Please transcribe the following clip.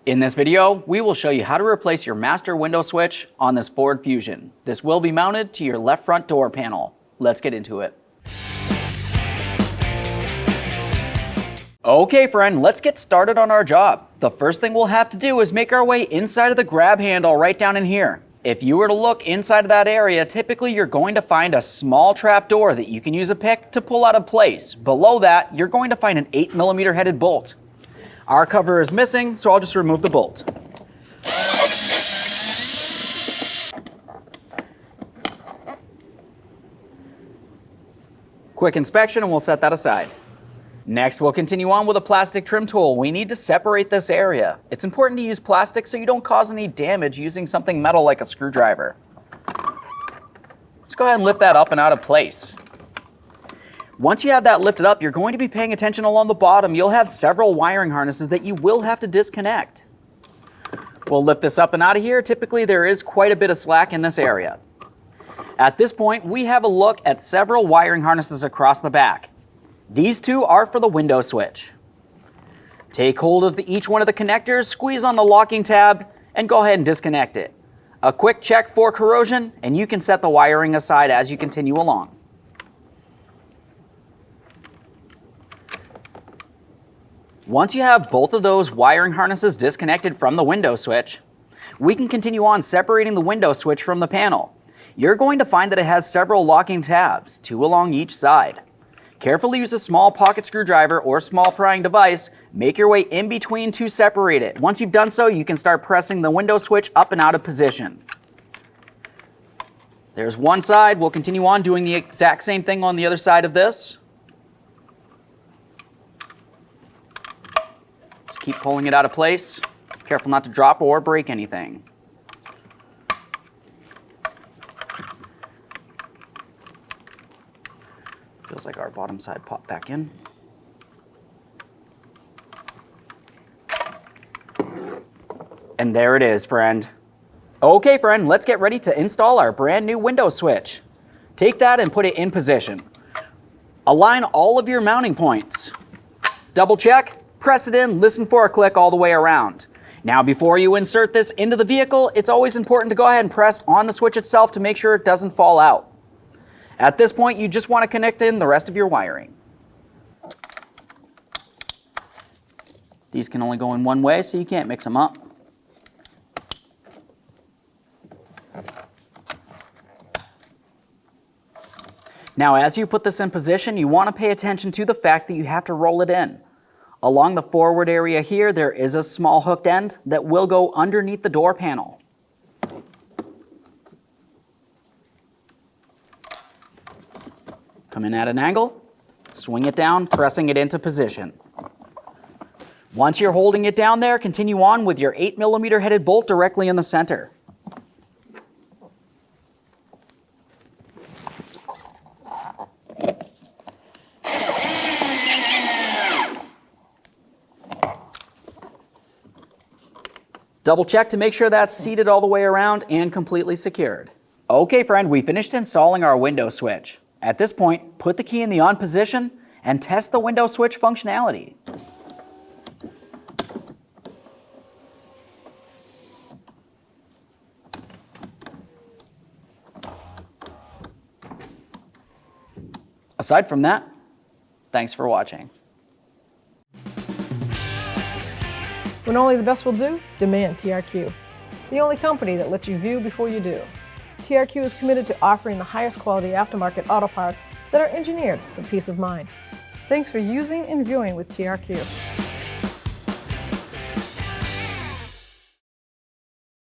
In this video, we will show you how to replace your master window switch on this Ford Fusion. This will be mounted to your left front door panel. Let's get into it. Okay friend, let's get started on our job. The first thing we'll have to do is make our way inside of the grab handle right down in here. If you were to look inside of that area, typically you're going to find a small trap door that you can use a pick to pull out of place. Below that, you're going to find an 8mm headed bolt. Our cover is missing, so I'll just remove the bolt. Quick inspection and we'll set that aside. Next, we'll continue on with a plastic trim tool. We need to separate this area. It's important to use plastic so you don't cause any damage using something metal like a screwdriver. Let's go ahead and lift that up and out of place. Once you have that lifted up, you're going to be paying attention along the bottom. You'll have several wiring harnesses that you will have to disconnect. We'll lift this up and out of here. Typically, there is quite a bit of slack in this area. At this point, we have a look at several wiring harnesses across the back. These two are for the window switch. Take hold of each one of the connectors, squeeze on the locking tab, and go ahead and disconnect it. A quick check for corrosion, and you can set the wiring aside as you continue along. Once you have both of those wiring harnesses disconnected from the window switch, we can continue on separating the window switch from the panel. You're going to find that it has several locking tabs, 2 along each side. Carefully use a small pocket screwdriver or small prying device. Make your way in between to separate it. Once you've done so, you can start pressing the window switch up and out of position. There's one side. We'll continue on doing the exact same thing on the other side of this. Just keep pulling it out of place. Careful not to drop or break anything. Feels like our bottom side popped back in. And there it is, friend. Okay, friend, let's get ready to install our brand new window switch. Take that and put it in position. Align all of your mounting points. Double check. Press it in, listen for a click all the way around. Now, before you insert this into the vehicle, it's always important to go ahead and press on the switch itself to make sure it doesn't fall out. At this point, you just want to connect in the rest of your wiring. These can only go in one way, so you can't mix them up. Now, as you put this in position, you want to pay attention to the fact that you have to roll it in. Along the forward area here, there is a small hooked end that will go underneath the door panel. Come in at an angle, swing it down, pressing it into position. Once you're holding it down there, continue on with your 8mm headed bolt directly in the center. Double check to make sure that's seated all the way around and completely secured. Okay friend, we finished installing our window switch. At this point, put the key in the on position and test the window switch functionality. Aside from that, thanks for watching. When only the best will do, demand TRQ. The only company that lets you view before you do. TRQ is committed to offering the highest quality aftermarket auto parts that are engineered for peace of mind. Thanks for using and viewing with TRQ.